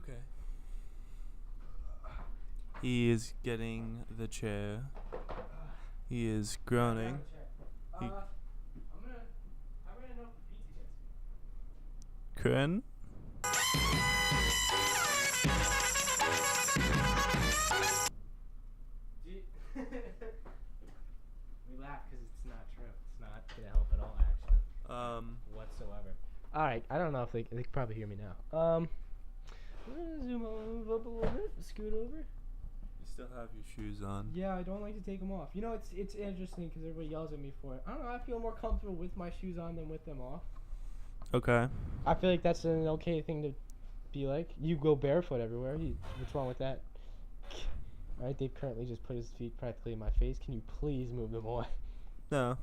Okay. He is getting the chair. He is groaning. I'm gonna know if the pizza gets me. Corinne? We laugh because it's not true. It's not gonna help at all, actually. Whatsoever. All right. I don't know if they can probably hear me now. I'm gonna move up a little bit. Scoot over. You still have your shoes on. Yeah, I don't like to take them off. You know, it's interesting because everybody yells at me for it. I don't know. I feel more comfortable with my shoes on than with them off. Okay. I feel like that's an okay thing to be like. You go barefoot everywhere. What's wrong with that? All right, Dave currently just put his feet practically in my face. Can you please move them away? No.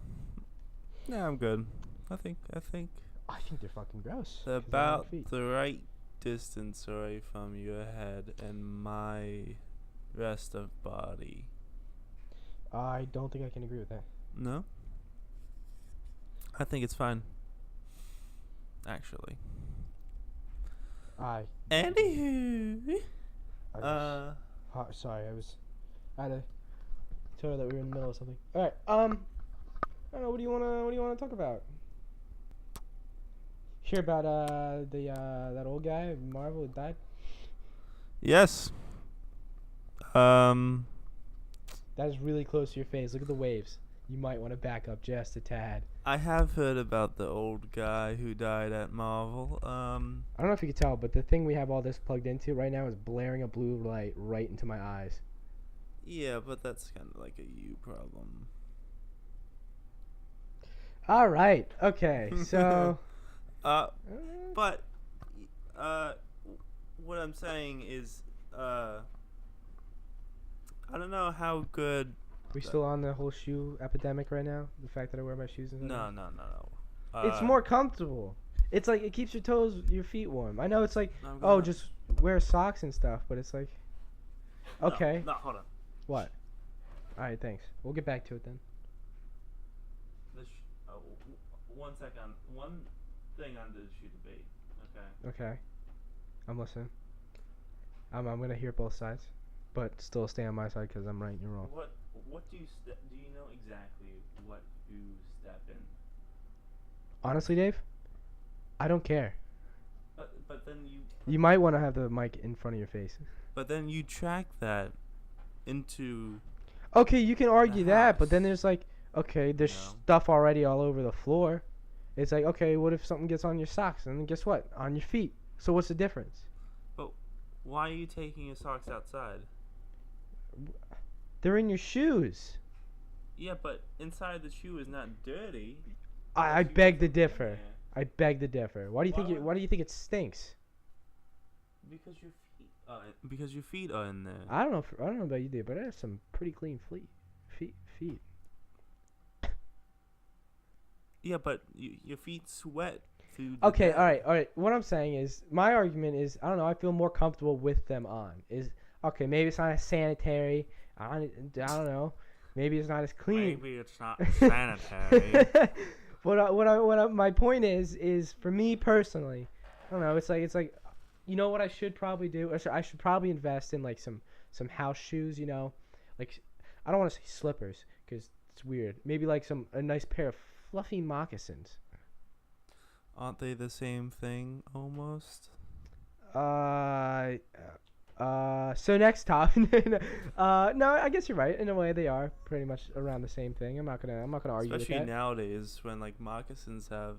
Yeah, I'm good. I think I think they're fucking gross. they're about the right distance away from your head and my rest of body. I don't think I can agree with that. No? I think it's fine. Actually. Anywho. Sorry, I had to tell her that we were in the middle of something. All right. I don't know. What do you wanna talk about? Hear about that old guy Marvel who died? Yes. That is really close to your face. Look at the waves. You might want to back up just a tad. I have heard about the old guy who died at Marvel. I don't know if you can tell, but the thing we have all this plugged into right now is blaring a blue light right into my eyes. Yeah, but that's kind of like a you problem. All right. Okay. So. But what I'm saying is, I don't know how good. We still on the whole shoe epidemic right now? The fact that I wear my shoes and No. it's more comfortable. It's like it keeps your feet warm. I know it's like, just wear socks and stuff, but it's like, okay. No, hold on. What? All right, thanks. We'll get back to it then. One second. One thing on the shoe debate. Okay. Okay. I'm listening. I'm gonna hear both sides, but still stay on my side because I'm right and you're wrong. What do you do you know exactly what you step in? Honestly, Dave, I don't care. But then you might want to have the mic in front of your face. But then you track that into. Okay, you can argue that, but then there's like, okay, there's stuff already all over the floor. It's like, okay, what if something gets on your socks? And then guess what? On your feet. So what's the difference? But why are you taking your socks outside? They're in your shoes. Yeah, but inside the shoe is not dirty. I beg to differ. I beg to differ. Why do you think it stinks? Because your feet are in there. I don't know about you, Dave, but I have some pretty clean feet. Yeah, but your feet sweat through. Okay, all right. What I'm saying is, my argument is, I don't know. I feel more comfortable with them on. Okay, maybe it's not as sanitary. I don't know. Maybe it's not as clean. Maybe it's not sanitary. My point is for me personally, I don't know. It's like, you know what I should probably do? I should probably invest in like some house shoes. You know, like I don't want to say slippers because it's weird. Maybe like a nice pair of fluffy moccasins. Aren't they the same thing almost? So next topic. No, I guess you're right. In a way, they are pretty much around the same thing. I'm not gonna argue with that. Especially nowadays, when like moccasins have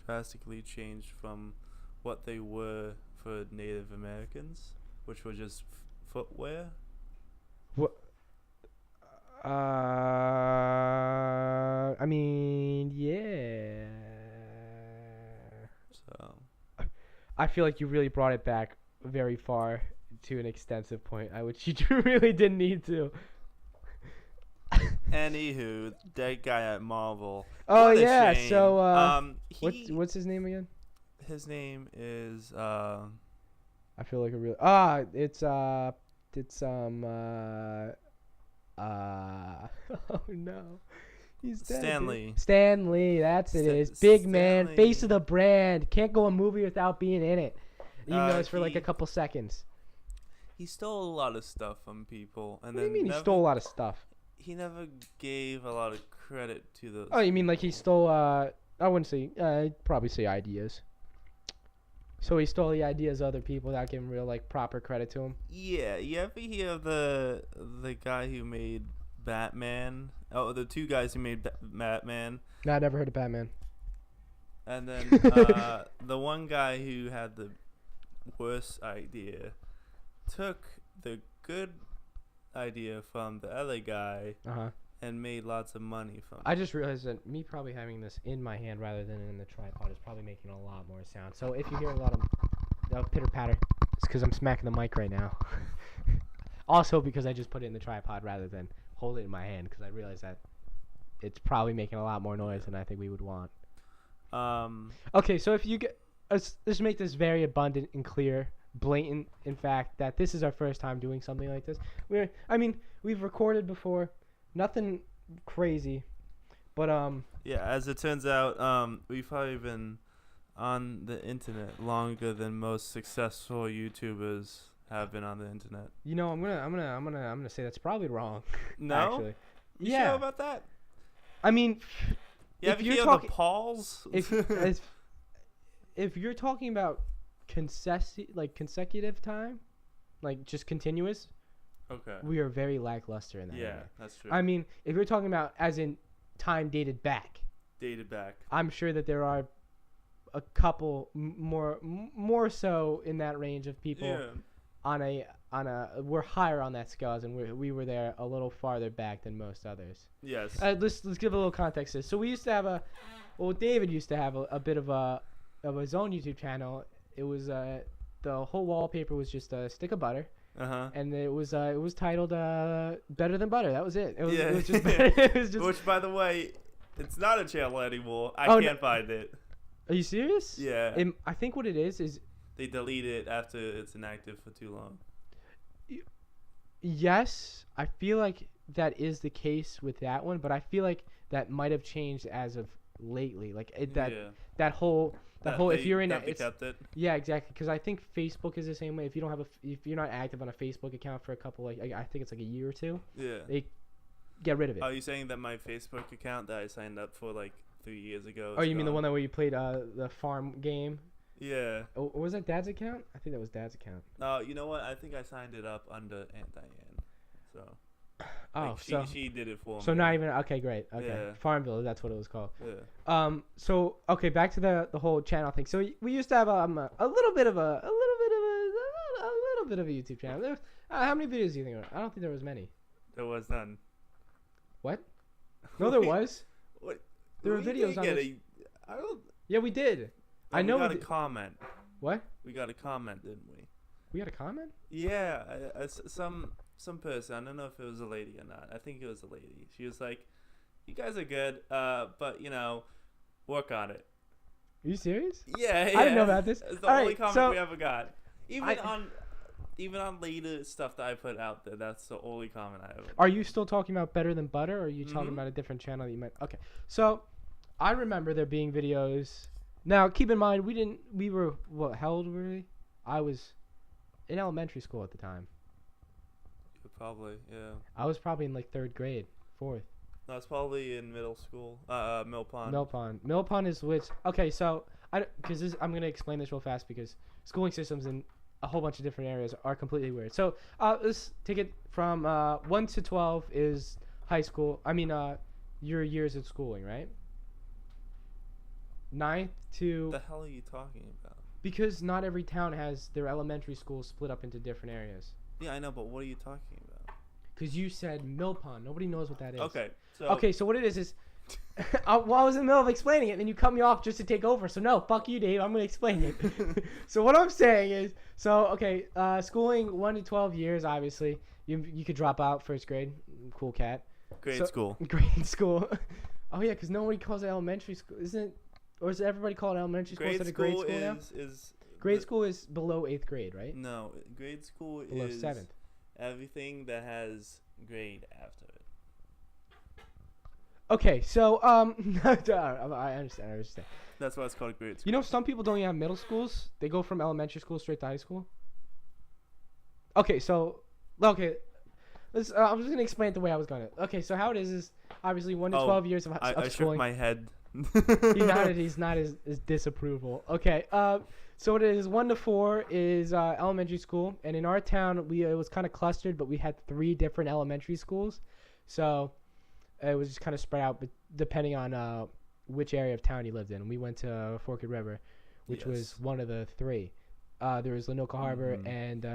drastically changed from what they were for Native Americans, which were just footwear. What? I mean, yeah. So. I feel like you really brought it back very far to an extensive point, which you really didn't need to. Anywho, that guy at Marvel. Oh yeah, shame. So what's his name again? His name is I feel like a real oh no. He's dead. Stanley, that's it. Big man, Stanley. face of the brand. Can't go a movie without being in it. Even though it's for like a couple seconds. He stole a lot of stuff from people, and What do then you mean he stole a lot of stuff? He never gave a lot of credit to those. Oh, you mean like he stole? I wouldn't say. I'd probably say ideas. So he stole the ideas of other people without giving real like proper credit to him. Yeah, you ever hear of the guy who made Batman? Oh, the two guys who made Batman. No, I never heard of Batman. And then the one guy who had the worst idea took the good idea from the other guy and made lots of money from it. I just realized that me probably having this in my hand rather than in the tripod is probably making a lot more sound. So if you hear a lot of pitter patter, it's because I'm smacking the mic right now. Also because I just put it in the tripod rather than hold it in my hand because I realized that it's probably making a lot more noise than I think we would want. Okay, so if you get, let's make this very abundant and clear, blatant, in fact, that this is our first time doing something like this. We've recorded before, nothing crazy, but yeah, as it turns out, we've probably been on the internet longer than most successful YouTubers have been on the internet. You know, I'm gonna say that's probably wrong. No, actually, you yeah. sure about that? I mean, yeah, if you're you're talking the Pauls. If you're talking about consecutive time, like just continuous, okay, we are very lackluster in that. Yeah, area. that's true. I mean, if you're talking about as in time dated back, I'm sure that there are a couple more so in that range of people. Yeah. We're higher on that scale, and we were there a little farther back than most others. Yes. Let's give a little context to this. So we used to have David used to have a bit of his own YouTube channel. It was the whole wallpaper was just a stick of butter. And it was titled Better Than Butter. That was it. It was just better. It was just. Which, by the way, it's not a channel anymore. I can't find it. Are you serious? Yeah. I think what it is they delete it after it's inactive for too long. Yes, I feel like that is the case with that one, but I feel like that might have changed as of lately. Like that whole if you're in it, kept it. Yeah, exactly. Because I think Facebook is the same way. If you don't if you're not active on a Facebook account for a couple I think it's like a year or two. Yeah. They get rid of it. Are you saying that my Facebook account that I signed up for like 3 years ago? Oh, you mean the one that where you played the farm game? Yeah. Or was that Dad's account? I think that was Dad's account. You know what? I think I signed it up under Aunt Diane. So. Oh, she did it for me. So not even okay, great. Okay, yeah. Farmville, that's what it was called. Yeah. So okay, back to the whole channel thing. So we used to have a little bit of a YouTube channel. How many videos do you think there were? I don't think there was many. There was none. What? No, there was. What? There were videos on it. I don't. Yeah, we did. I know. We got a comment. What? We got a comment, didn't we? We got a comment? Yeah, some person. I don't know if it was a lady or not. I think it was a lady. She was like, "You guys are good, but work on it." Are you serious? Yeah. I didn't know about this. It's the only comment we ever got. Even on later stuff that I put out there, that's the only comment I ever. Are you still talking about Better Than Butter, or are you talking about a different channel that you meant? Okay, so I remember there being videos. Now, keep in mind, we were, how old were we? I was in elementary school at the time. Probably, yeah. I was probably in like 3rd grade, 4th. No, it's probably in middle school. Mill Pond. Mill Pond is which, okay, so, I'm going to explain this real fast because schooling systems in a whole bunch of different areas are completely weird. So, let's take it from 1 to 12 is high school. I mean, your years of schooling, right? 9th to... What the hell are you talking about? Because not every town has their elementary schools split up into different areas. Yeah, I know, but what are you talking about? Because you said Mill Pond. Nobody knows what that is. Okay, so what it is I was in the middle of explaining it, and then you cut me off just to take over. So no, fuck you, Dave. I'm going to explain it. So what I'm saying is, schooling 1 to 12 years, obviously. You could drop out 1st grade. Cool cat. Grade school. Grade school. Oh, yeah, because nobody calls it elementary school. Isn't it? Or does everybody call it elementary school instead of grade school now? Grade school is below 8th grade, right? No, grade school below is 7th. Everything that has grade after it. Okay, so I understand. I understand. That's why it's called grade school. You know, some people don't even have middle schools. They go from elementary school straight to high school. Okay, so let's. I'm just gonna explain it the way I was gonna. Okay, so how it is obviously 1 to 12 years of I shook schooling. my head. He's not his disapproval. Okay, so it is 1 to 4 is elementary school, and in our town it was kind of clustered, but we had 3 different elementary schools, so it was just kind of spread out, but depending on which area of town you lived in. We went to Forked River, which was one of the 3. There was Lanoka Harbor and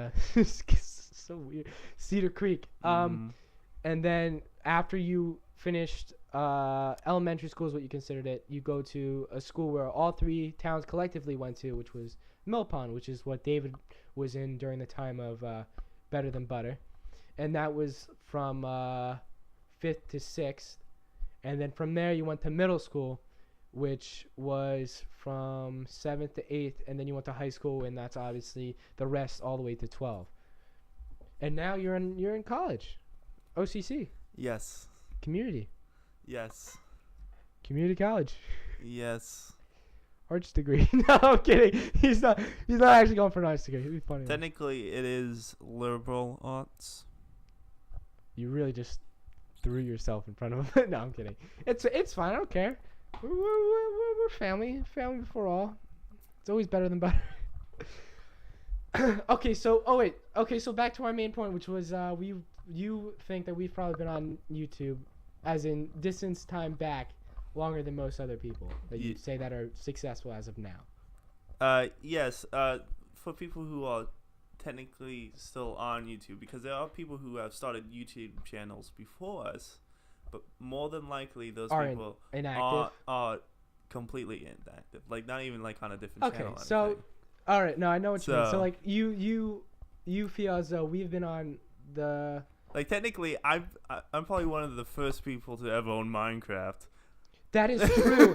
so weird, Cedar Creek. And then after you finished elementary school is what you considered it, you go to a school where all 3 towns collectively went to, which was Mill Pond, which is what David was in during the time of Better Than Butter. And that was from 5th to 6th. And then from there you went to middle school, which was from 7th to 8th. And then you went to high school, and that's obviously the rest all the way to 12. And now you're in college. OCC. Yes. Community. Yes. Community college. Yes. Arts degree. No, I'm kidding. He's not actually going for an arts degree. It'd be funny. Technically, it is liberal arts. You really just threw yourself in front of him. No, I'm kidding. It's fine. I don't care. We're family. Family before all. It's always better than butter. Okay, so back to our main point, which was you think that we've probably been on YouTube, as in distance time back, longer than most other people that you say that are successful as of now. Yes. For people who are technically still on YouTube, because there are people who have started YouTube channels before us, but more than likely those people are completely inactive. Like not even like on a different channel. Okay, so all right, no, I know what you mean. So like you feel as though we've been on the. Like technically, I'm probably one of the first people to ever own Minecraft. That is true.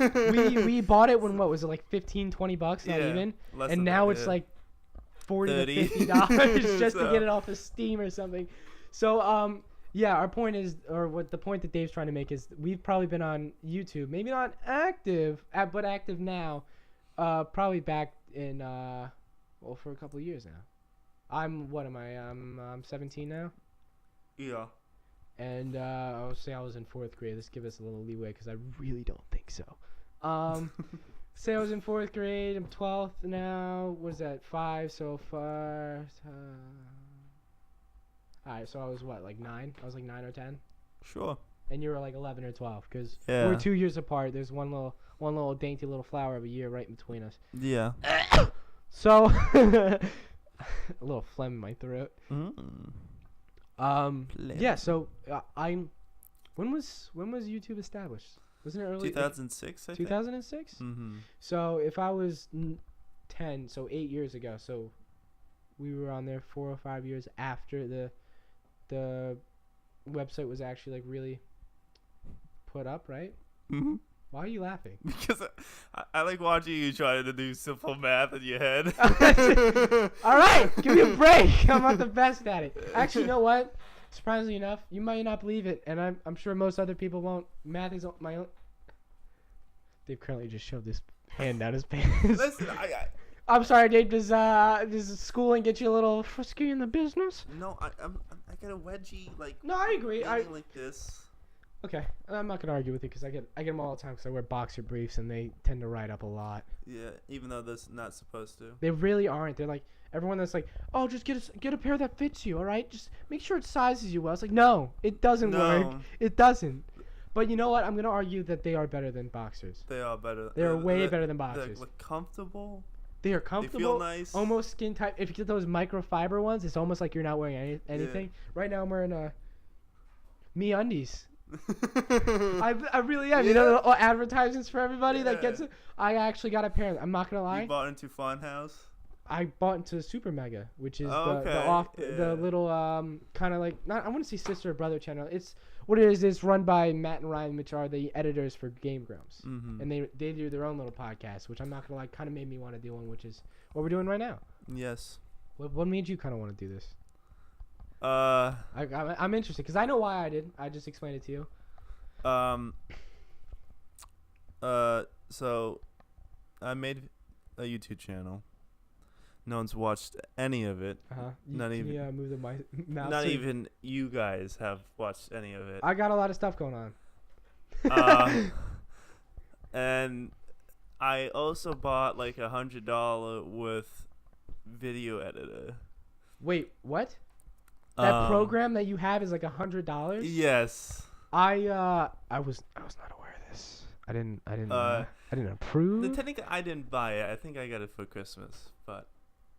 we bought it when what was it, like $15-$20, not even, and now it's like $40 to $50 just to get it off of Steam or something. So our point is, or what the point that Dave's trying to make is, we've probably been on YouTube, maybe not active, but active now, probably back in for a couple of years now. I'm 17 now. Yeah. And I'll say I was in 4th grade. Let's give us a little leeway because I really don't think so. Say I was in 4th grade. I'm 12th now. What is that? 5 so far. Alright, so I was what, like 9? I was like 9 or 10? Sure. And you were like 11 or 12 because we're 2 years apart. There's one little dainty little flower of a year right in between us. Yeah. So, a little phlegm in my throat. Yeah, so when was YouTube established? Wasn't it early? 2006, I think. 2006? Mm-hmm. So if I was 10, so 8 years ago, so we were on there 4 or 5 years after the website was actually like really put up, right? Mm-hmm. Why are you laughing? Because I like watching you try to do simple math in your head. All right, give me a break. I'm not the best at it. Actually, you know what? Surprisingly enough, you might not believe it, and I'm sure most other people won't. Math is my own. Dave currently just shoved his hand down his pants. Listen, I'm sorry, Dave. Does schooling get you a little frisky in the business? No, I got a wedgie like. No, I agree. Like this. Okay, I'm not gonna argue with you because I get them all the time because I wear boxer briefs and they tend to ride up a lot. Yeah, even though that's not supposed to. They really aren't. They're like everyone that's like, oh, just get a pair that fits you, all right? Just make sure it sizes you well. It's like, no, it doesn't work. It doesn't. But you know what? I'm gonna argue that they are better than boxers. They are better. They are way better than boxers. They're comfortable. They are comfortable. They feel nice. Almost skin tight. If you get those microfiber ones, it's almost like you're not wearing anything. Yeah. Right now I'm wearing MeUndies. I really am. Yeah. You know, the advertisements for everybody that gets it. I actually got a pair. I'm not gonna lie. You bought into Funhouse? I bought into Super Mega, which is the little kind of like, not, I wouldn't say sister or brother channel. It's what it is. It's run by Matt and Ryan, which are the editors for Game Grumps, and they do their own little podcast, which I'm not gonna lie, kind of made me want to do one, which is what we're doing right now. Yes. What made you kind of want to do this? I'm interested because I know why I did. I just explained it to you. So I made a YouTube channel. No one's watched any of it. Not even. Yeah, move the mouse. Not even you guys have watched any of it. I got a lot of stuff going on. And I also bought like $100 worth video editor. Wait, what? That program that you have is like $100? Yes. I was not aware of this. I didn't approve. Technically, I didn't buy it. I think I got it for Christmas, but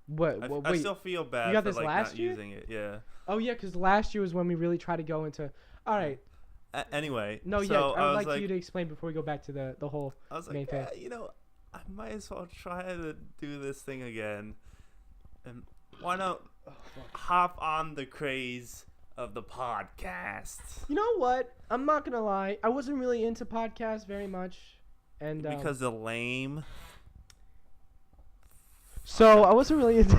wait. I still feel bad you got for this like last not year? using it. Yeah. Oh yeah, because last year was when we really tried to go into. All right. Anyway. No, so yeah. I would like you to explain before we go back to the whole. I was main like, thing. you know, I might as well try to do this thing again, and why not hop on the craze of the podcast? You know what? I'm not gonna lie. I wasn't really into podcasts very much, and because they're lame. So I wasn't really into.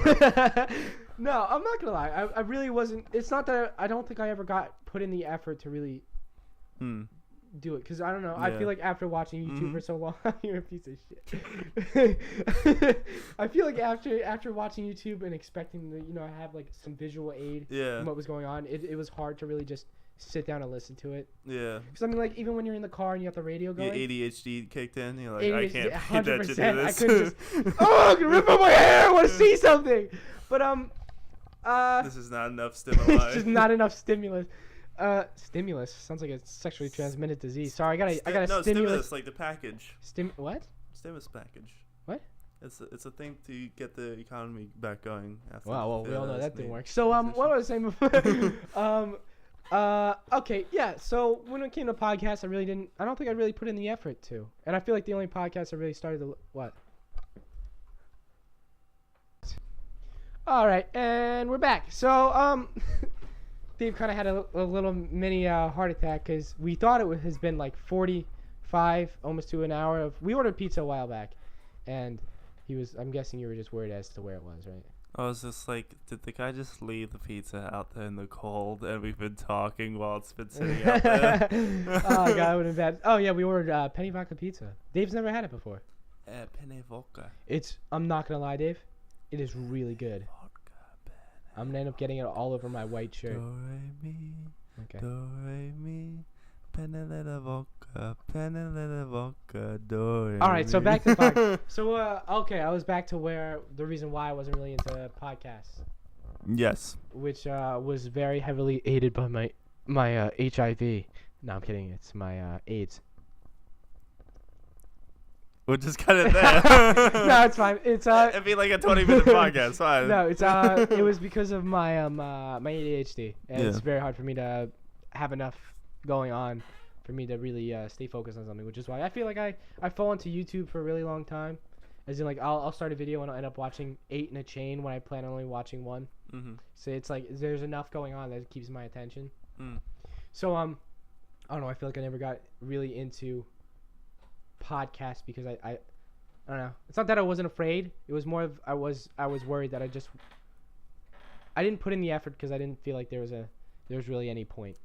No, I'm not gonna lie. I really wasn't. It's not that I don't think I ever got put in the effort to really do it, because I don't know. Yeah. I feel like after watching YouTube for so long, you're a piece of shit. I feel like after watching YouTube and expecting to have like some visual aid in what was going on, it was hard to really just sit down and listen to it. Yeah. Because I mean, like, even when you're in the car and you have the radio going, your ADHD kicked in. You're like, I can't pay attention to this. I couldn't just. I'm gonna rip out my hair. I want to see something. But this is not enough stimuli. It's just not enough stimulus. Stimulus sounds like a sexually transmitted disease. Sorry, I got a stimulus, like the package. What? Stimulus package. What? It's a thing to get the economy back going. Wow, well, we all know that didn't work. So what was I saying before? Okay, yeah. So when it came to podcasts, I don't think I really put in the effort to, and I feel like the only podcast I really started to what. All right, and we're back. So Dave kind of had a little mini heart attack because we thought it has been like 45, almost to an hour we ordered pizza a while back, and I'm guessing you were just worried as to where it was, right? I was just like, did the guy just leave the pizza out there in the cold, and we've been talking while it's been sitting out there? Oh, God, I would have been bad. Oh, yeah, we ordered penny vodka pizza. Dave's never had it before. Penny vodka. I'm not going to lie, Dave. It is really good. I'm going to end up getting it all over my white shirt. Do, re, mi. Okay. Do, re, mi. Penny vodka, do, re, all right, so mi. back to podcast. So, okay, I was back to where the reason why I wasn't really into podcasts. Yes. Which was very heavily aided by my HIV. No, I'm kidding. It's my AIDS. We'll just cut it there. No, it's fine. It's it'd be like a 20-minute podcast. Fine. No, it's it was because of my my ADHD, and it's very hard for me to have enough going on for me to really stay focused on something, which is why I feel like I fall into YouTube for a really long time. As in, like, I'll start a video and I'll end up watching 8 in a chain when I plan on only watching 1. Mm-hmm. So it's like there's enough going on that keeps my attention. So I don't know. I feel like I never got really into podcasts because I don't know. It's not that I wasn't afraid. It was more of I was worried that I didn't put in the effort because I didn't feel like there was really any point.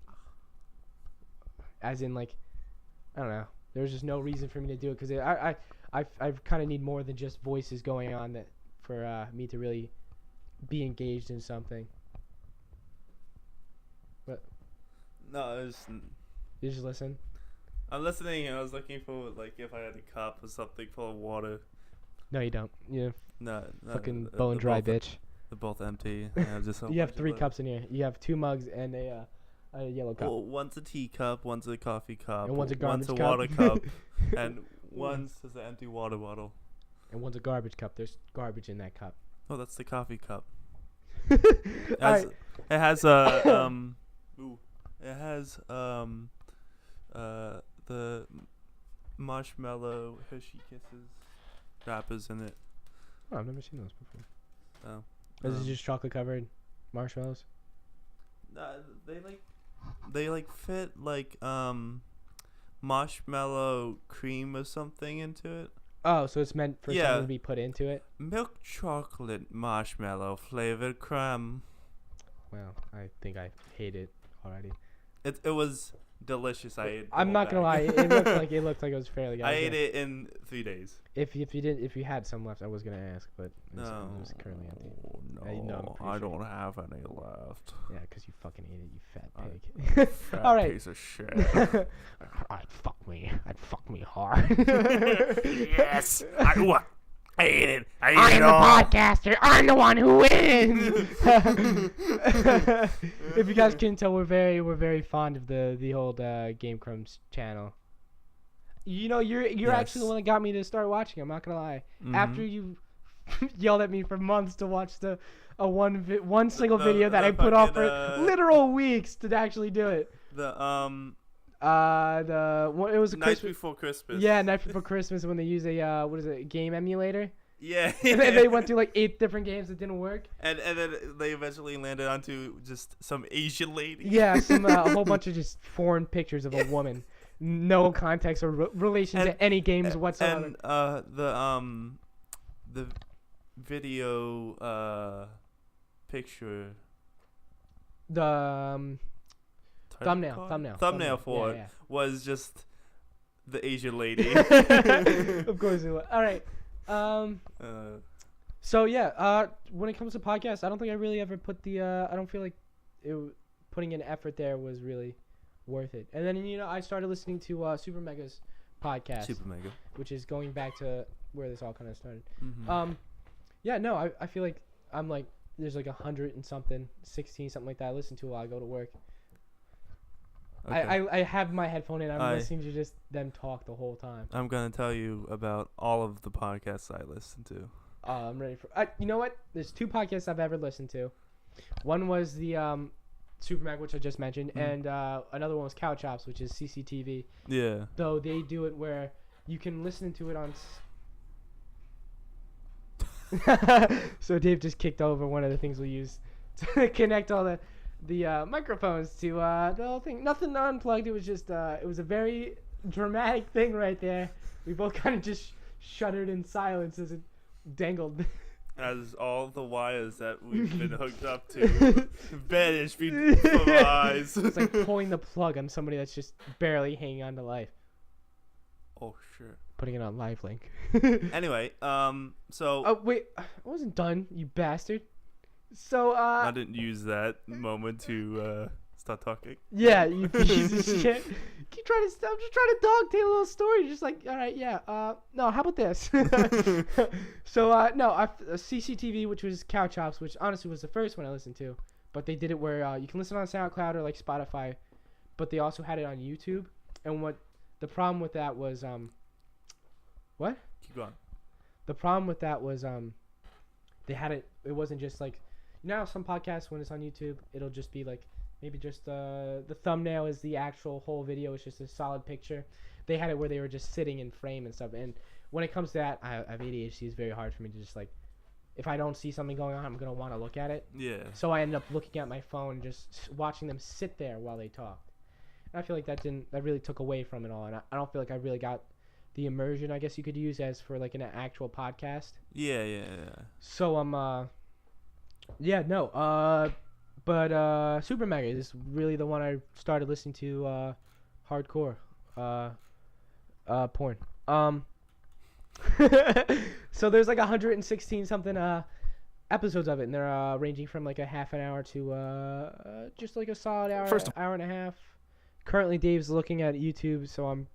As in, like, I don't know. There was just no reason for me to do it because I kind of need more than just voices going on that for me to really be engaged in something. But no, you just listen. I'm listening, and I was looking for, like, if I had a cup or something full of water. No, you don't. You no, fucking bone dry bitch. They're both empty. You have 3 cups in here. You have 2 mugs and a yellow cup. Well, one's a teacup, one's a coffee cup, and one's a garbage cup. Water cup, and one's just an empty water bottle. And one's a garbage cup. There's garbage in that cup. Oh, that's the coffee cup. It has the marshmallow Hershey Kisses wrappers in it. Oh, I've never seen those before. Oh. Is it just chocolate covered marshmallows? They fit like marshmallow cream or something into it. Oh, so it's meant for something to be put into it? Milk chocolate marshmallow flavored creme. Well, I think I hate it already. It was delicious. I ate. I'm not gonna lie. It looked like it was fairly good. I ate it in 3 days. If you had some left, I was gonna ask, but it was currently empty. No, I don't have any left. Yeah, because you fucking ate it, you fat pig. Fat All right. piece of shit. I'd fuck me hard. Yes, I ate it. I'm the podcaster. I'm the one who wins. If you guys couldn't tell, we're very fond of the old Game Crumbs channel. You know, you're actually the one that got me to start watching. I'm not gonna lie. Mm-hmm. After you yelled at me for months to watch one single video that I put off for literal weeks to actually do it. It was a Night Before Christmas. Yeah, Night Before Christmas when they use a game emulator. Yeah. And they went through like 8 different games that didn't work. And then they eventually landed onto just some Asian lady. Yeah, a whole bunch of just foreign pictures of a woman. No context or relation to any games whatsoever. And the video picture. The thumbnail for it was just the Asian lady. Of course it was. All right. So yeah. When it comes to podcasts, I don't think I really ever put I don't feel like putting in effort there was really worth it. And then I started listening to Super Mega's podcast. Super Mega. Which is going back to where this all kind of started. Mm-hmm. Yeah. No. I feel like I'm like there's like 100 and something, 16 something like that. I listen to while I go to work. Okay. I have my headphone in. I'm listening to just them talk the whole time. I'm gonna tell you about all of the podcasts I listen to. I'm ready for. You know what? There's 2 podcasts I've ever listened to. One was the Super Mag, which I just mentioned, and another one was Couch Ops, which is CCTV. Yeah. Though they do it where you can listen to it on. So Dave just kicked over one of the things we use to connect all the microphones to the whole thing. Nothing unplugged. It was just it was a very dramatic thing right there. We both kind of just shuddered in silence as it dangled. As all the wires that we've been hooked up to vanished before our eyes. It's like pulling the plug on somebody that's just barely hanging on to life. Oh shit. Putting it on live link. Anyway, so. Oh wait, I wasn't done, you bastard. So I didn't use that moment to start talking. Yeah, you piece of shit. I'm just trying to dogtail a little story. Just like, all right, yeah. No, how about this? So CCTV, which was Couch Ops, which honestly was the first one I listened to. But they did it where you can listen on SoundCloud or like Spotify, but they also had it on YouTube. And what the problem with that was what? Keep going. The problem with that was they had it. It wasn't just like some podcasts when it's on YouTube, it'll just be like maybe just the thumbnail is the actual whole video. It's just a solid picture. They had it where they were just sitting in frame and stuff. And when it comes to that, I have ADHD. It's very hard for me to just like, if I don't see something going on, I'm gonna want to look at it. Yeah. So I ended up looking at my phone, just watching them sit there while they talked. And I feel like that really took away from it all. And I don't feel like I really got the immersion, I guess you could use as for like an actual podcast. Yeah. So but Super Mega is really the one I started listening to hardcore porn. So there's like 116 something episodes of it, and they're ranging from like a half an hour to just like a solid hour and a half. Currently Dave's looking at YouTube, so I'm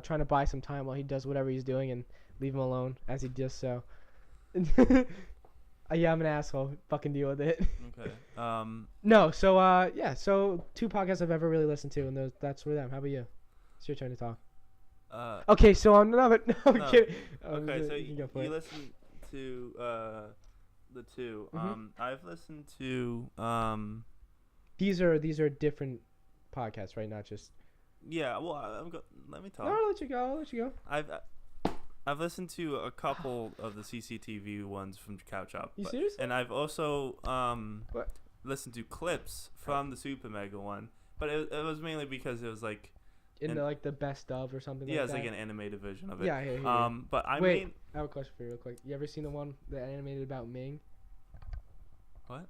trying to buy some time while he does whatever he's doing and leave him alone as he does so. Yeah, I'm an asshole. Fucking deal with it. Okay. No, so so 2 podcasts I've ever really listened to, and that's for them. How about you? It's your turn to talk. Okay, so I'm kidding. Okay, so you listen to the 2. Mm-hmm. I've listened to These are different podcasts, right? Not just. Yeah. Well, let me talk. No, I'll let you go. I've listened to a couple of the CCTV ones from Couch Up. You serious? And I've also listened to clips from the Super Mega one, but it was mainly because it was like the best of or something. Yeah, like it's that. like an animated version of it. Yeah, yeah. But I I have a question for you real quick. You ever seen the animated about Ming? What?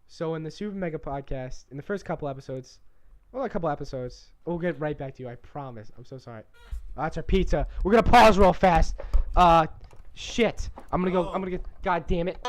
So in the Super Mega podcast, in the first couple episodes, Well, a couple episodes. We'll get right back to you. I promise. I'm so sorry. That's our pizza. We're gonna pause real fast. Shit. I'm gonna go. I'm gonna get. God damn it.